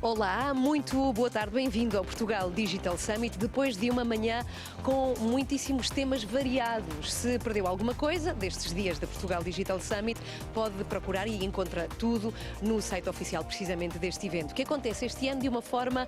Olá, muito boa tarde, bem-vindo ao Portugal Digital Summit, depois de uma manhã com muitíssimos temas variados. Se perdeu alguma coisa destes dias da Portugal Digital Summit, pode procurar e encontra tudo no site oficial precisamente deste evento, que acontece este ano de uma forma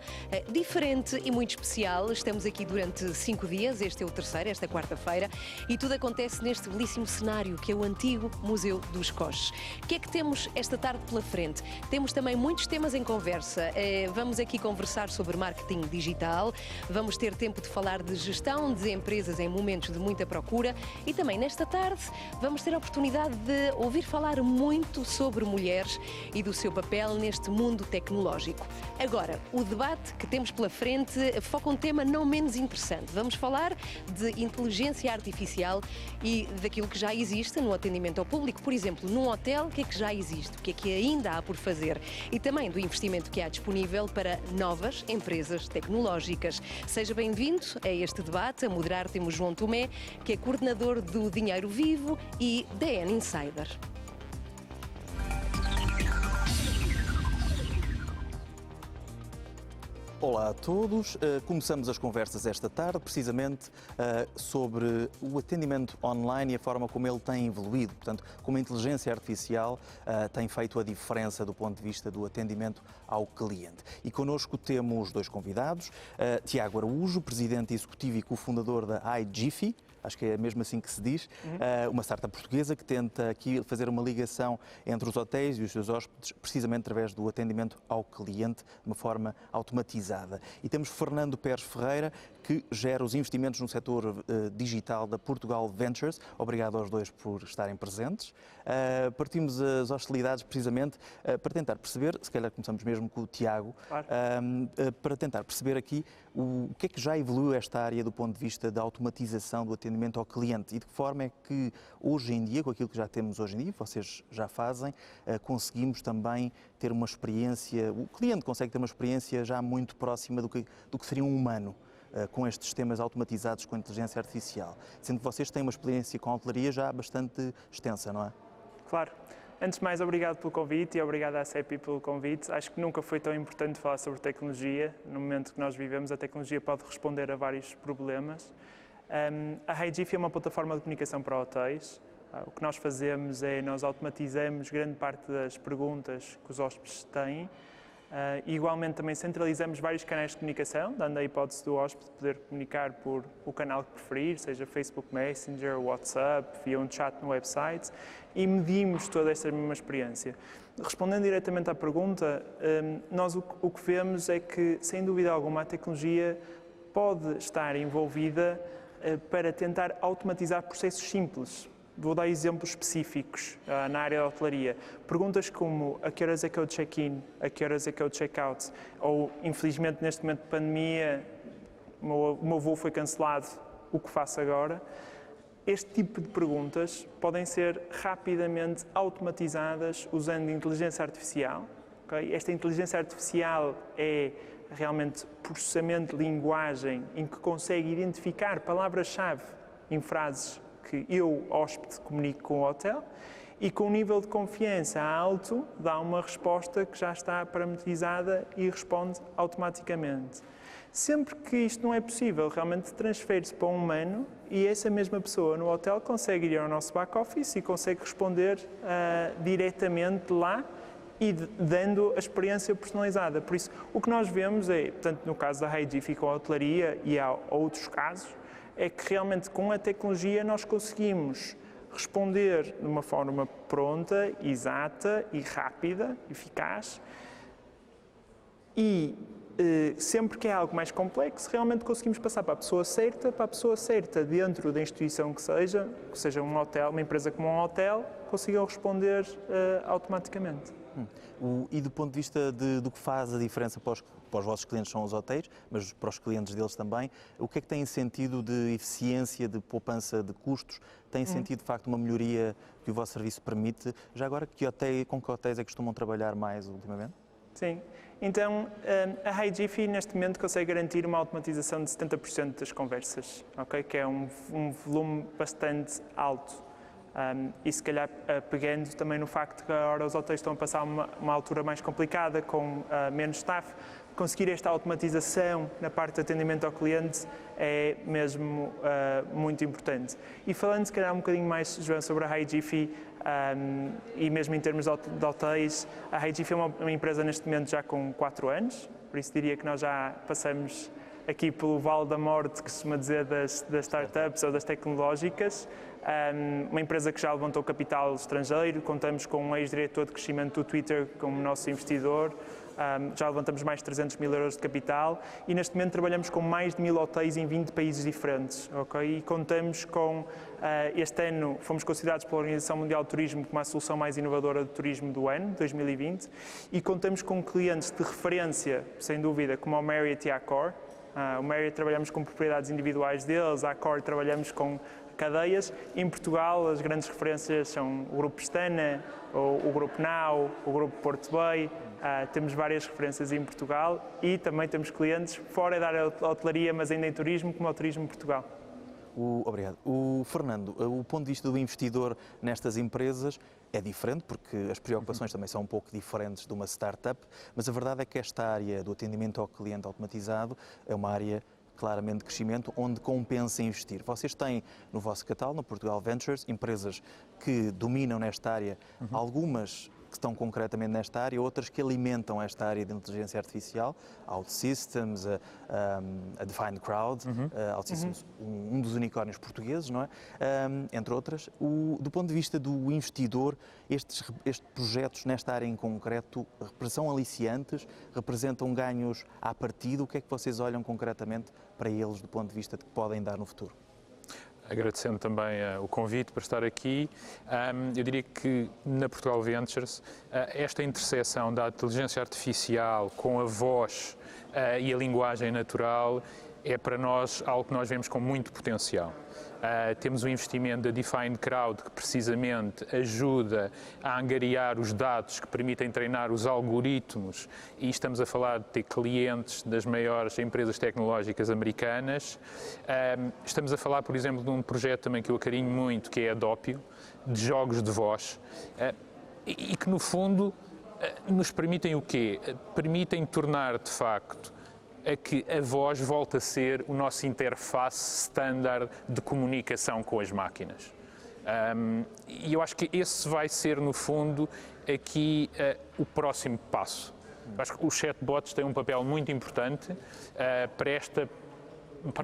diferente e muito especial. Estamos aqui durante 5 dias, este é o terceiro, esta quarta-feira, e tudo acontece neste belíssimo cenário que é o antigo Museu dos Coches. O que é que temos esta tarde pela frente? Temos também muitos temas em conversa. Vamos aqui conversar sobre marketing digital, vamos ter tempo de falar de gestão de empresas em momentos de muita procura e também nesta tarde vamos ter a oportunidade de ouvir falar muito sobre mulheres e do seu papel neste mundo tecnológico. Agora, o debate que temos pela frente foca um tema não menos interessante. Vamos falar de inteligência artificial e daquilo que já existe no atendimento ao público. Por exemplo, num hotel, o que é que já existe? O que é que ainda há por fazer? E também do investimento que há disponível para novas empresas tecnológicas. Seja bem-vindo a este debate. A moderar temos João Tomé, que é coordenador do Dinheiro Vivo e DN Insider. Olá a todos, começamos as conversas esta tarde precisamente sobre o atendimento online e a forma como ele tem evoluído, portanto, como a inteligência artificial tem feito a diferença do ponto de vista do atendimento ao cliente. E connosco temos dois convidados, Tiago Araújo, presidente executivo e cofundador da iGiphy, acho que é mesmo assim que se diz, uma startup portuguesa que tenta aqui fazer uma ligação entre os hotéis e os seus hóspedes, precisamente através do atendimento ao cliente, de uma forma automatizada. E temos Fernando Pérez Ferreira, que gera os investimentos no setor digital da Portugal Ventures. Obrigado aos dois por estarem presentes. Partimos as hostilidades precisamente para tentar perceber, se calhar começamos mesmo com o Tiago, claro. Para tentar perceber aqui o que é que já evoluiu esta área do ponto de vista da automatização do atendimento ao cliente e de que forma é que hoje em dia, com aquilo que já temos hoje em dia, vocês já fazem, conseguimos também ter uma experiência, o cliente consegue ter uma experiência já muito próxima do que seria um humano, com estes sistemas automatizados com inteligência artificial, sendo que vocês têm uma experiência com a hotelaria já bastante extensa, não é? Claro. Antes de mais, obrigado pelo convite e obrigado à CEPI pelo convite. Acho que nunca foi tão importante falar sobre tecnologia. No momento que nós vivemos, a tecnologia pode responder a vários problemas. A iGiphy é uma plataforma de comunicação para hotéis. O que nós fazemos é, nós automatizamos grande parte das perguntas que os hóspedes têm. Igualmente também centralizamos vários canais de comunicação, dando a hipótese do hóspede poder comunicar por o canal que preferir, seja Facebook Messenger, WhatsApp, via um chat no website, e medimos toda esta mesma experiência. Respondendo diretamente à pergunta, nós o que vemos é que, sem dúvida alguma, a tecnologia pode estar envolvida para tentar automatizar processos simples. Vou dar exemplos específicos na área da hotelaria. Perguntas como a que horas é que é o check-in, a que horas é que é o check-out, ou infelizmente neste momento de pandemia o meu voo foi cancelado, o que faço agora? Este tipo de perguntas podem ser rapidamente automatizadas usando inteligência artificial. Okay? Esta inteligência artificial é realmente processamento de linguagem em que consegue identificar palavras-chave em frases que eu, hóspede, comunico com o hotel e com um nível de confiança alto dá uma resposta que já está parametrizada e responde automaticamente. Sempre que isto não é possível, realmente transfere-se para um humano e essa mesma pessoa no hotel consegue ir ao nosso back-office e consegue responder diretamente lá e dando a experiência personalizada. Por isso, o que nós vemos é, portanto, no caso da iGiphy com a hotelaria e há outros casos, é que realmente com a tecnologia nós conseguimos responder de uma forma pronta, exata e rápida, eficaz, e sempre que é algo mais complexo, realmente conseguimos passar para a pessoa certa dentro da instituição que seja um hotel, uma empresa como um hotel, consigam responder automaticamente. E do ponto de vista do que faz a diferença para os vossos clientes, são os hotéis, mas para os clientes deles também, o que é que têm sentido de eficiência, de poupança de custos? Têm sentido, de facto, uma melhoria que o vosso serviço permite? Já agora, com que hotéis é que costumam trabalhar mais ultimamente? Sim. Então, a iGiphy neste momento consegue garantir uma automatização de 70% das conversas, okay? Que é um volume bastante alto. E se calhar pegando também no facto que agora os hotéis estão a passar uma altura mais complicada, com menos staff, conseguir esta automatização na parte de atendimento ao cliente é mesmo muito importante. E falando se calhar um bocadinho mais, João, sobre a HiGiffy, e mesmo em termos de hotéis, a HiGiffy é uma empresa neste momento já com 4 anos, por isso diria que nós já passamos aqui pelo vale da morte, que se costuma dizer, das startups ou das tecnológicas. Uma empresa que já levantou capital estrangeiro, contamos com um ex-diretor de crescimento do Twitter como nosso investidor, já levantamos mais de 300 mil euros de capital e neste momento trabalhamos com mais de 1000 hotéis em 20 países diferentes, ok? E contamos com, este ano fomos considerados pela Organização Mundial de Turismo como a solução mais inovadora de turismo do ano, 2020, e contamos com clientes de referência, sem dúvida, como a Marriott e a Accor. O Marriott trabalhamos com propriedades individuais deles, a Accor trabalhamos com cadeias. Em Portugal, as grandes referências são o Grupo Pestana, o Grupo Now, o Grupo Porto Bay. Temos várias referências em Portugal e também temos clientes fora da área da hotelaria, mas ainda em turismo, como o Turismo Portugal. Obrigado. O Fernando, o ponto de vista do investidor nestas empresas é diferente, porque as preocupações também são um pouco diferentes de uma startup, mas a verdade é que esta área do atendimento ao cliente automatizado é uma área claramente de crescimento, onde compensa investir. Vocês têm no vosso catálogo, no Portugal Ventures, empresas que dominam nesta área, algumas que estão concretamente nesta área, outras que alimentam esta área de inteligência artificial, OutSystems, a Defined Crowd, OutSystems, um dos unicórnios portugueses, não é? Entre outras. Do ponto de vista do investidor, estes projetos nesta área em concreto são aliciantes, representam ganhos à partida. O que é que vocês olham concretamente para eles do ponto de vista de que podem dar no futuro? Agradecendo também o convite para estar aqui, eu diria que na Portugal Ventures esta interseção da inteligência artificial com a voz e a linguagem natural é para nós algo que nós vemos com muito potencial. Temos o investimento da Defined Crowd, que precisamente ajuda a angariar os dados que permitem treinar os algoritmos, e estamos a falar de ter clientes das maiores empresas tecnológicas americanas. Estamos a falar, por exemplo, de um projeto também que eu acarinho muito, que é a Doppio, de jogos de voz, e que no fundo nos permitem o quê? Permitem tornar de facto a que a voz volte a ser o nosso interface standard de comunicação com as máquinas. E eu acho que esse vai ser, no fundo, aqui o próximo passo. Eu acho que os chatbots têm um papel muito importante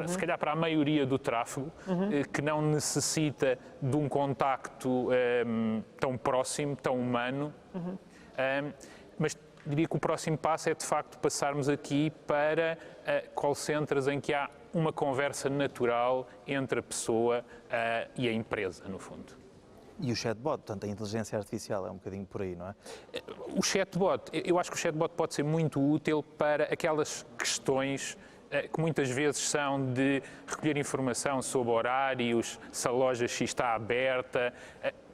se calhar para a maioria do tráfego, que não necessita de um contacto tão próximo, tão humano, mas diria que o próximo passo é, de facto, passarmos aqui para call centers em que há uma conversa natural entre a pessoa e a empresa, no fundo. E o chatbot, portanto, a inteligência artificial é um bocadinho por aí, não é? O chatbot, eu acho que o chatbot pode ser muito útil para aquelas questões que muitas vezes são de recolher informação sobre horários, se a loja X está aberta,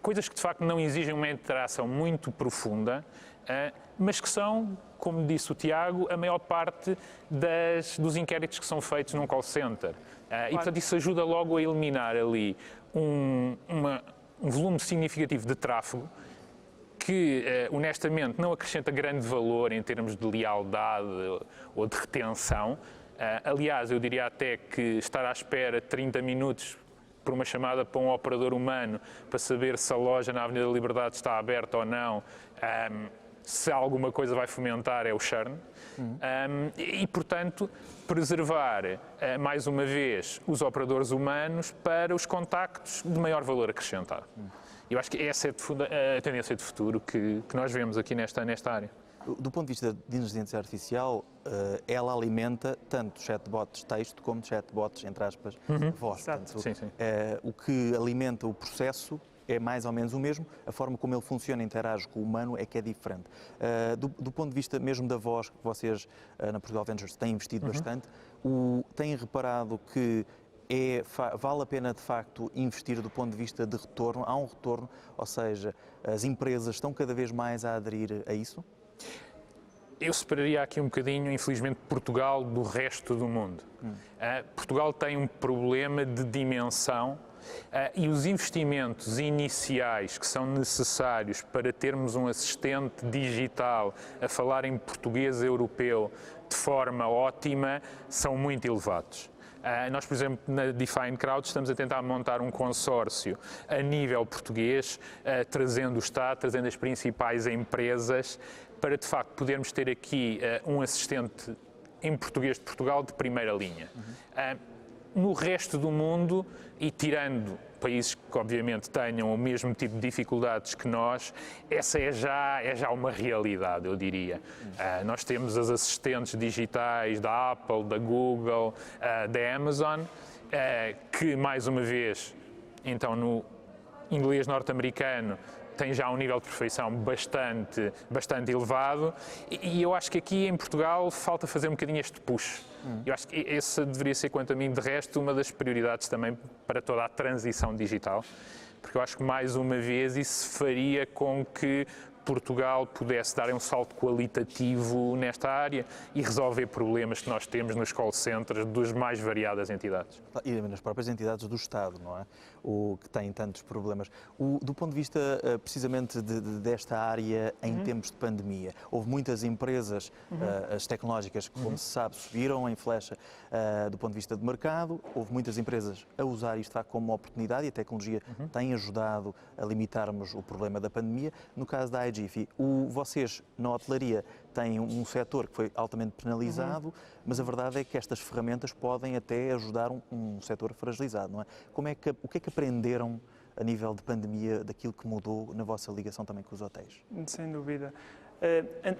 coisas que de facto não exigem uma interação muito profunda, mas que são, como disse o Tiago, a maior parte dos inquéritos que são feitos num call center. E portanto isso ajuda logo a eliminar ali um volume significativo de tráfego que, honestamente, não acrescenta grande valor em termos de lealdade ou de retenção. Aliás, eu diria até que estar à espera 30 minutos por uma chamada para um operador humano para saber se a loja na Avenida da Liberdade está aberta ou não, se alguma coisa vai fomentar é o churn. E, portanto, preservar, mais uma vez, os operadores humanos para os contactos de maior valor acrescentado. Eu acho que essa é a tendência de futuro que nós vemos aqui nesta área. Do ponto de vista de inteligência artificial, ela alimenta tanto chatbots texto como chatbots, entre aspas, voz. Portanto, sim. O que alimenta o processo é mais ou menos o mesmo, a forma como ele funciona e interage com o humano é que é diferente. Do ponto de vista mesmo da voz, que vocês na Portugal Ventures têm investido bastante, têm reparado que vale a pena de facto investir do ponto de vista de retorno? Há um retorno, ou seja, as empresas estão cada vez mais a aderir a isso? Eu separaria aqui um bocadinho, infelizmente, Portugal do resto do mundo. Portugal tem um problema de dimensão E os investimentos iniciais que são necessários para termos um assistente digital a falar em português europeu de forma ótima são muito elevados. Nós, por exemplo, na Define Crowd estamos a tentar montar um consórcio a nível português, trazendo o Estado, trazendo as principais empresas, para de facto podermos ter aqui um assistente em português de Portugal de primeira linha. No resto do mundo, e tirando países que obviamente tenham o mesmo tipo de dificuldades que nós, essa é já uma realidade, eu diria. Nós temos as assistentes digitais da Apple, da Google, da Amazon, que mais uma vez, então no inglês norte-americano, tem já um nível de perfeição bastante elevado e eu acho que aqui em Portugal falta fazer um bocadinho este push. Eu acho que esse deveria ser, quanto a mim, de resto, uma das prioridades também para toda a transição digital, porque eu acho que, mais uma vez, isso faria com que Portugal pudesse dar um salto qualitativo nesta área e resolver problemas que nós temos nos call centers das mais variadas entidades. E nas próprias entidades do Estado, não é? O que têm tantos problemas. Do ponto de vista, precisamente, desta área em tempos de pandemia, houve muitas empresas, as tecnológicas, que, como se sabe, subiram em flecha do ponto de vista de mercado. Houve muitas empresas a usar isto como oportunidade e a tecnologia tem ajudado a limitarmos o problema da pandemia. No caso da iGiffy, vocês, na hotelaria, têm um setor que foi altamente penalizado, mas a verdade é que estas ferramentas podem até ajudar um setor fragilizado, não é? O que é que aprenderam a nível de pandemia daquilo que mudou na vossa ligação também com os hotéis? Sem dúvida.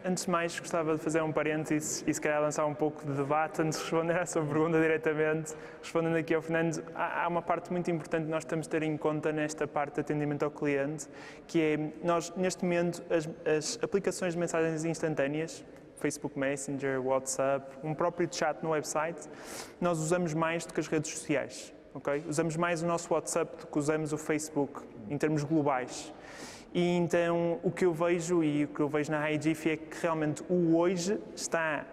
Antes de mais, gostava de fazer um parênteses e se calhar lançar um pouco de debate antes de responder à sua pergunta diretamente. Respondendo aqui ao Fernando, há uma parte muito importante que nós temos de ter em conta nesta parte de atendimento ao cliente, que é, nós, neste momento, as aplicações de mensagens instantâneas, Facebook Messenger, WhatsApp, um próprio chat no website, nós usamos mais do que as redes sociais. Okay? Usamos mais o nosso WhatsApp do que usamos o Facebook, em termos globais. E então o que eu vejo na iGiffy é que realmente o hoje está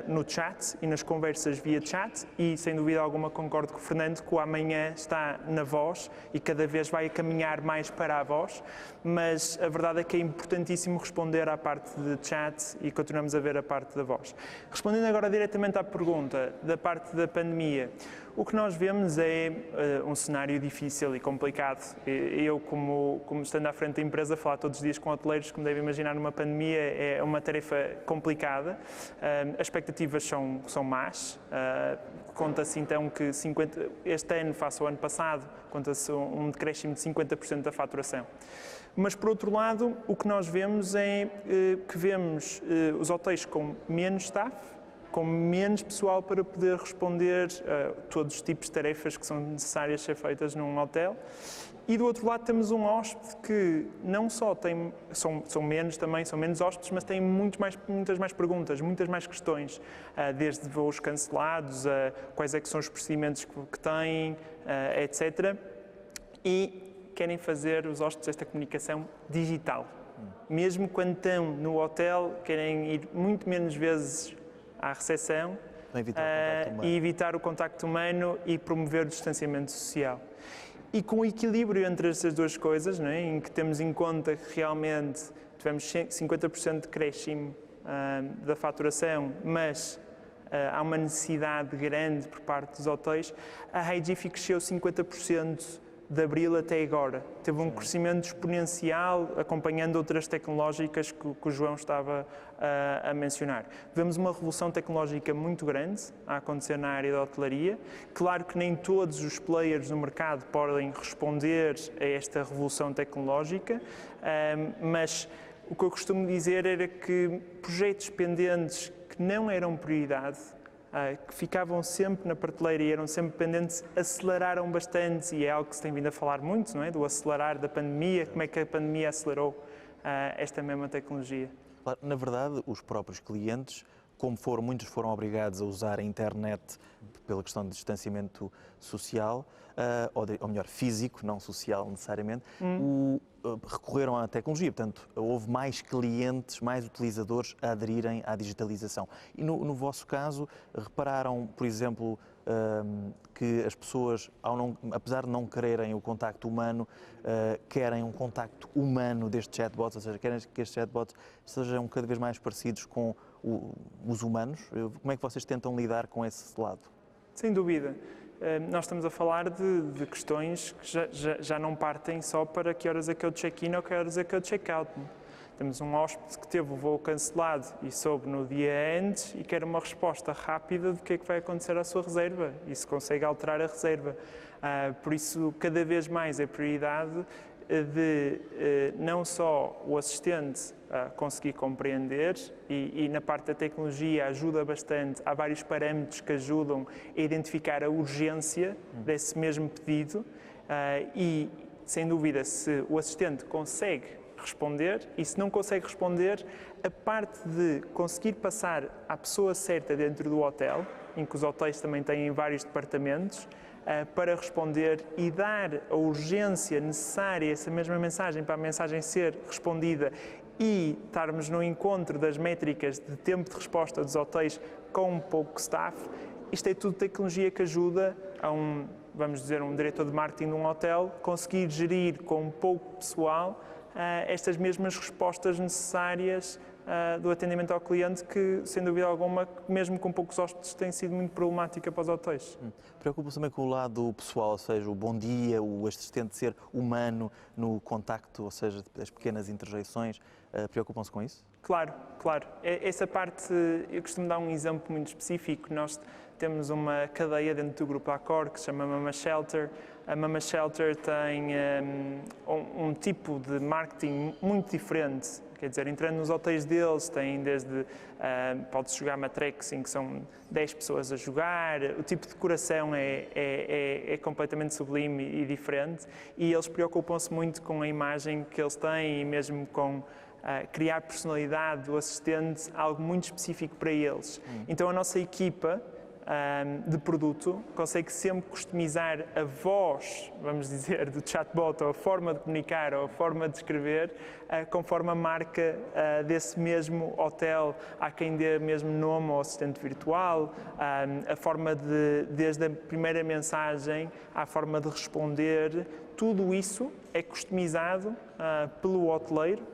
no chat e nas conversas via chat e sem dúvida alguma concordo com o Fernando que o amanhã está na voz e cada vez vai caminhar mais para a voz, mas a verdade é que é importantíssimo responder à parte de chat e continuamos a ver a parte da voz. Respondendo agora diretamente à pergunta da parte da pandemia, o que nós vemos é um cenário difícil e complicado. Eu, como estando à frente da empresa, falar todos os dias com hoteleiros, como devem imaginar, numa pandemia é uma tarefa complicada. As expectativas são más. Conta-se então que este ano, face ao ano passado, conta-se um decréscimo de 50% da faturação. Mas, por outro lado, o que nós vemos é que vemos os hotéis com menos staff, com menos pessoal para poder responder a todos os tipos de tarefas que são necessárias ser feitas num hotel. E do outro lado temos um hóspede que não só tem, são menos hóspedes, mas tem muitas mais perguntas, muitas mais questões, desde voos cancelados, a quais é que são os procedimentos que têm, etc. E querem fazer os hóspedes esta comunicação digital. Mesmo quando estão no hotel, querem ir muito menos vezes à recepção e evitar o contacto humano e promover o distanciamento social. E com o equilíbrio entre essas duas coisas, não é? Em que temos em conta que realmente tivemos 50% de decréscimo da faturação, mas há uma necessidade grande por parte dos hotéis, a iGiffy cresceu 50% de abril até agora. Teve um crescimento exponencial, acompanhando outras tecnológicas que o João estava a mencionar. Vemos uma revolução tecnológica muito grande a acontecer na área da hotelaria. Claro que nem todos os players no mercado podem responder a esta revolução tecnológica, mas o que eu costumo dizer era que projetos pendentes que não eram prioridade, que ficavam sempre na prateleira e eram sempre pendentes, aceleraram bastante e é algo que se tem vindo a falar muito, não é? Do acelerar da pandemia, como é que a pandemia acelerou esta mesma tecnologia. Claro, na verdade, os próprios clientes, muitos foram obrigados a usar a internet pela questão de distanciamento social, ou melhor, físico, não social necessariamente, recorreram à tecnologia. Portanto, houve mais clientes, mais utilizadores a aderirem à digitalização. E no vosso caso, repararam, por exemplo, que as pessoas, apesar de não quererem o contacto humano, querem um contacto humano destes chatbots, ou seja, querem que estes chatbots sejam cada vez mais parecidos com os humanos? Como é que vocês tentam lidar com esse lado? Sem dúvida. Nós estamos a falar de questões que já não partem só para que horas é que eu check-in ou que horas é que eu check-out. Temos um hóspede que teve o voo cancelado e soube no dia antes e quer uma resposta rápida do que é que vai acontecer à sua reserva e se consegue alterar a reserva. Por isso, cada vez mais é prioridade de não só o assistente conseguir compreender e na parte da tecnologia ajuda bastante, há vários parâmetros que ajudam a identificar a urgência desse mesmo pedido e, sem dúvida, se o assistente consegue responder e se não consegue responder, a parte de conseguir passar à pessoa certa dentro do hotel, em que os hotéis também têm vários departamentos, para responder e dar a urgência necessária, essa mesma mensagem, para a mensagem ser respondida e estarmos no encontro das métricas de tempo de resposta dos hotéis com pouco staff. Isto é tudo tecnologia que ajuda a vamos dizer, um diretor de marketing de um hotel conseguir gerir com pouco pessoal estas mesmas respostas necessárias do atendimento ao cliente que, sem dúvida alguma, mesmo com poucos hóspedes, tem sido muito problemática para os hotéis. Preocupa-se também com o lado pessoal, ou seja, o bom dia, o assistente ser humano no contacto, ou seja, as pequenas interjeições, preocupam-se com isso? Claro, claro. Essa parte, eu costumo dar um exemplo muito específico. Nós temos uma cadeia dentro do grupo Accor que se chama Mama Shelter. A Mama Shelter tem um tipo de marketing muito diferente. Quer dizer, entrando nos hotéis deles, tem desde, pode-se jogar Matrix, em que são 10 pessoas a jogar, o tipo de decoração é completamente sublime e diferente, e eles preocupam-se muito com a imagem que eles têm e mesmo com criar personalidade do assistente, algo muito específico para eles. Então a nossa equipa de produto consegue sempre customizar a voz, vamos dizer, do chatbot, ou a forma de comunicar, ou a forma de escrever, conforme a marca desse mesmo hotel. Há quem dê mesmo nome ao assistente virtual, a forma desde a primeira mensagem à forma de responder, tudo isso é customizado pelo hoteleiro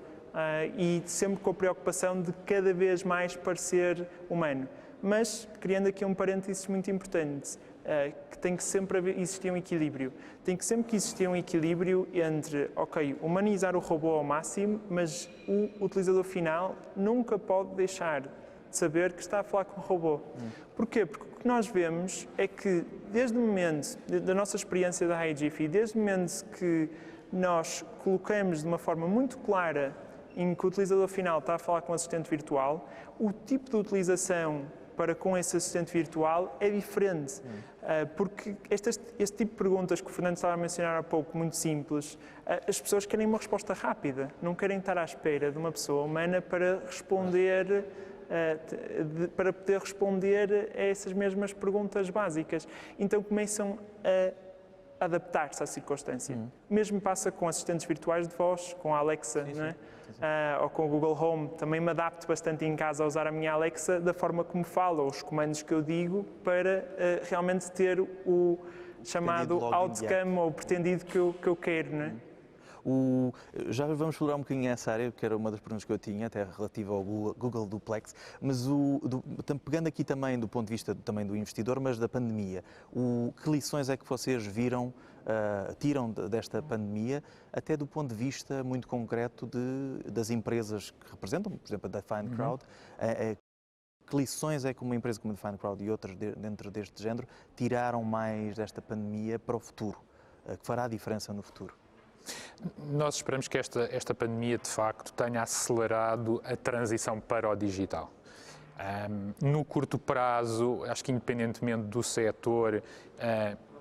e sempre com a preocupação de cada vez mais parecer humano. Mas, criando aqui um parênteses muito importante, que tem que sempre existir um equilíbrio. Tem que sempre existir um equilíbrio entre, ok, humanizar o robô ao máximo, mas o utilizador final nunca pode deixar de saber que está a falar com o robô. Porquê? Porque o que nós vemos é que, desde o momento da nossa experiência da HiGiffy, desde o momento que nós colocamos de uma forma muito clara em que o utilizador final está a falar com o assistente virtual, o tipo de utilização para com esse assistente virtual é diferente, porque este tipo de perguntas que o Fernando estava a mencionar há pouco, muito simples, as pessoas querem uma resposta rápida, não querem estar à espera de uma pessoa humana para responder, para poder responder a essas mesmas perguntas básicas. Então começam a adaptar-se à circunstância. Mesmo passa com assistentes virtuais de voz, com a Alexa, não é? Ou com o Google Home. Também me adapto bastante em casa a usar a minha Alexa da forma como falo, os comandos que eu digo, para realmente ter o chamado outcome ou pretendido que eu quero, não é? Já vamos explorar um bocadinho essa área, que era uma das perguntas que eu tinha, até relativa ao Google Duplex, mas pegando aqui também do ponto de vista também do investidor, mas da pandemia, que lições é que vocês tiram desta pandemia, até do ponto de vista muito concreto das empresas que representam, por exemplo, a Define Crowd, que lições é que uma empresa como a Define Crowd e outras dentro deste género tiraram mais desta pandemia para o futuro, que fará a diferença no futuro? Nós esperamos que esta pandemia, de facto, tenha acelerado a transição para o digital. No curto prazo, acho que independentemente do setor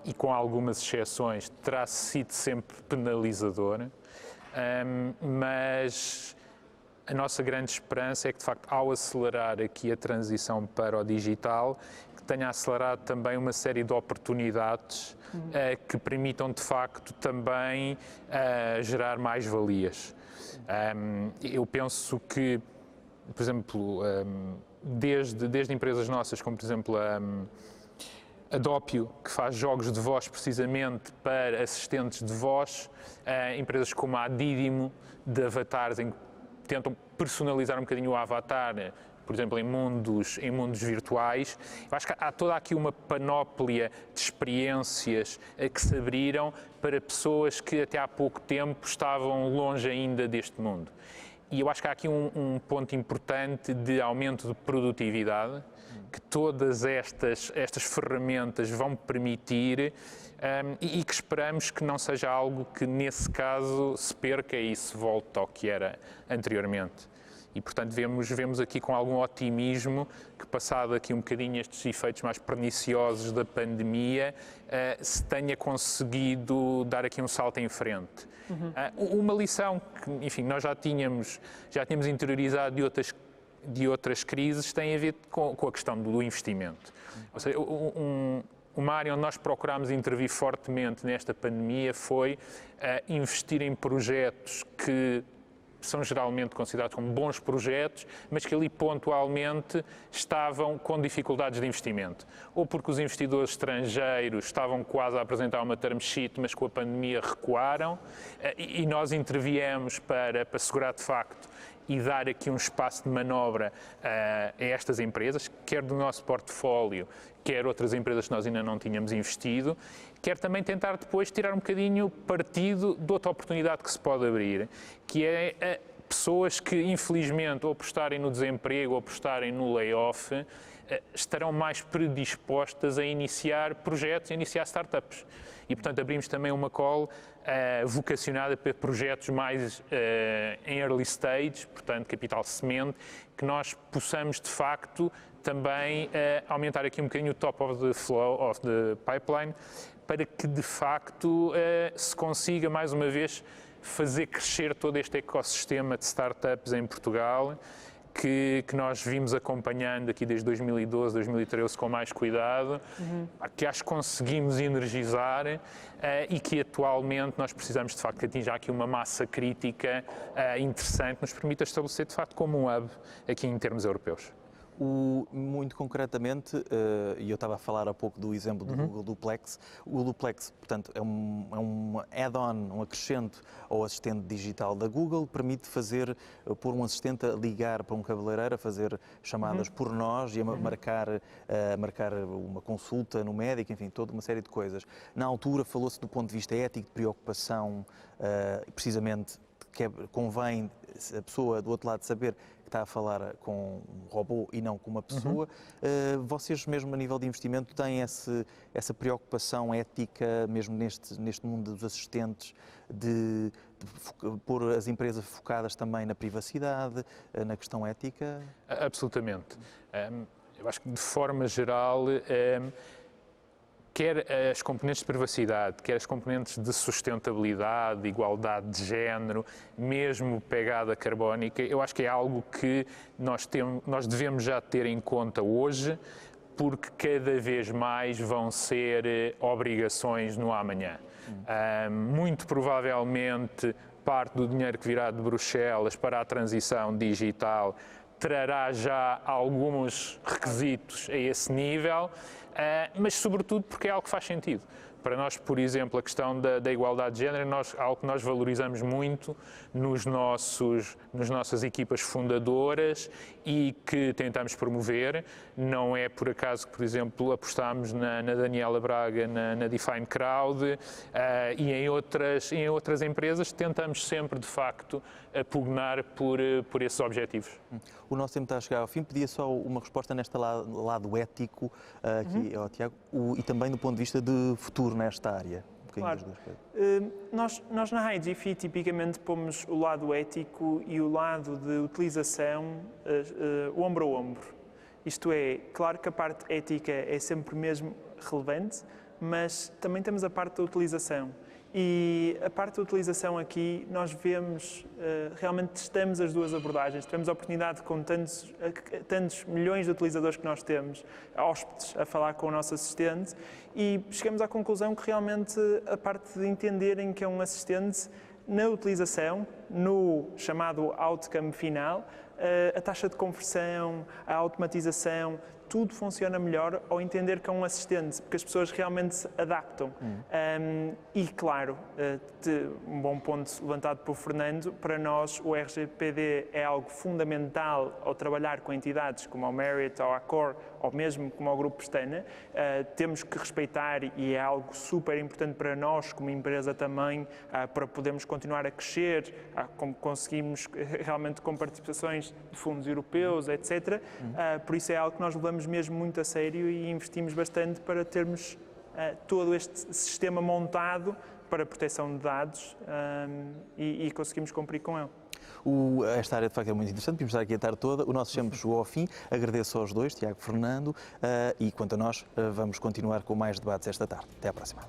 e com algumas exceções, terá sido sempre penalizador, mas a nossa grande esperança é que, de facto, ao acelerar aqui a transição para o digital, que tenha acelerado também uma série de oportunidades que permitam, de facto, também gerar mais valias. Eu penso que, por exemplo, desde empresas nossas, como por exemplo a Doppio, que faz jogos de voz precisamente para assistentes de voz, empresas como a Didimo, de avatares, em que tentam personalizar um bocadinho o avatar, por exemplo, em mundos virtuais. Eu acho que há toda aqui uma panóplia de experiências que se abriram para pessoas que até há pouco tempo estavam longe ainda deste mundo. E eu acho que há aqui um ponto importante de aumento de produtividade, que todas estas ferramentas vão permitir e que esperamos que não seja algo que, nesse caso, se perca e se volte ao que era anteriormente. E, portanto, vemos aqui com algum otimismo que, passado aqui um bocadinho estes efeitos mais perniciosos da pandemia, se tenha conseguido dar aqui um salto em frente. Uma lição que, enfim, nós já tínhamos interiorizado de outras crises tem a ver com a questão do investimento. Ou seja, uma área onde nós procurámos intervir fortemente nesta pandemia foi investir em projetos que são geralmente considerados como bons projetos, mas que ali pontualmente estavam com dificuldades de investimento. Ou porque os investidores estrangeiros estavam quase a apresentar uma term sheet, mas com a pandemia recuaram, e nós interviemos para assegurar de facto e dar aqui um espaço de manobra a estas empresas, quer do nosso portfólio, quer outras empresas que nós ainda não tínhamos investido, quer também tentar depois tirar um bocadinho partido de outra oportunidade que se pode abrir, que é pessoas que, infelizmente, ou por estarem no desemprego ou por estarem no layoff, estarão mais predispostas a iniciar projetos, a iniciar startups. E, portanto, abrimos também uma call vocacionada para projetos mais em early stage, portanto, capital semente, que nós possamos, de facto, também aumentar aqui um bocadinho o top of the flow, of the pipeline, para que, de facto, se consiga, mais uma vez, fazer crescer todo este ecossistema de startups em Portugal, que nós vimos acompanhando aqui desde 2012, 2013 com mais cuidado, que acho que conseguimos energizar e que atualmente nós precisamos de facto que atinja aqui uma massa crítica interessante, nos permita estabelecer de facto como um hub aqui em termos europeus. Muito concretamente, e eu estava a falar há pouco do exemplo do Google Duplex. O Google Duplex, portanto, é um add-on, um acrescento ao assistente digital da Google, permite pôr um assistente a ligar para um cabeleireiro, a fazer chamadas por nós e a marcar uma consulta no médico, enfim, toda uma série de coisas. Na altura falou-se do ponto de vista ético, de preocupação, precisamente, que convém a pessoa do outro lado saber que está a falar com um robô e não com uma pessoa. Vocês mesmo a nível de investimento têm essa preocupação ética, mesmo neste mundo dos assistentes, de pôr as empresas focadas também na privacidade, na questão ética? Absolutamente. Eu acho que de forma geral, quer as componentes de privacidade, quer as componentes de sustentabilidade, de igualdade de género, mesmo pegada carbónica, eu acho que é algo que nós devemos já ter em conta hoje, porque cada vez mais vão ser obrigações no amanhã. Muito provavelmente parte do dinheiro que virá de Bruxelas para a transição digital trará já alguns requisitos a esse nível, mas sobretudo porque é algo que faz sentido. Para nós, por exemplo, a questão da igualdade de género é algo que nós valorizamos muito nas nossas equipas fundadoras e que tentamos promover. Não é por acaso que, por exemplo, apostámos na Daniela Braga, na Define Crowd e em outras empresas tentamos sempre, de facto, pugnar por esses objetivos. O nosso tempo está a chegar ao fim. Pedia só uma resposta neste lado ético, aqui ao Tiago, e também do ponto de vista de futuro nesta área. Claro. Nós na HiGFI tipicamente pomos o lado ético e o lado de utilização ombro a ombro. Isto é, claro que a parte ética é sempre mesmo relevante, mas também temos a parte da utilização. E a parte da utilização aqui, nós vemos, realmente testamos as duas abordagens, tivemos a oportunidade com tantos milhões de utilizadores que nós temos, hóspedes, a falar com o nosso assistente e chegamos à conclusão que realmente a parte de entenderem que é um assistente na utilização, no chamado outcome final, a taxa de conversão, a automatização, tudo funciona melhor ao entender que é um assistente, porque as pessoas realmente se adaptam. E, claro, um bom ponto levantado por Fernando, para nós o RGPD é algo fundamental ao trabalhar com entidades como a Merit, ou a Accor, ou mesmo como o Grupo Pestana. Temos que respeitar, e é algo super importante para nós como empresa também, para podermos continuar a crescer, como conseguimos realmente com participações de fundos europeus, etc. Por isso é algo que nós levamos mesmo muito a sério e investimos bastante para termos todo este sistema montado para a proteção de dados e conseguimos cumprir com ele. Esta área de facto é muito interessante, podemos estar aqui a tarde toda. O nosso tempo chegou ao fim. Agradeço aos dois, Tiago e Fernando, e quanto a nós, vamos continuar com mais debates esta tarde. Até à próxima.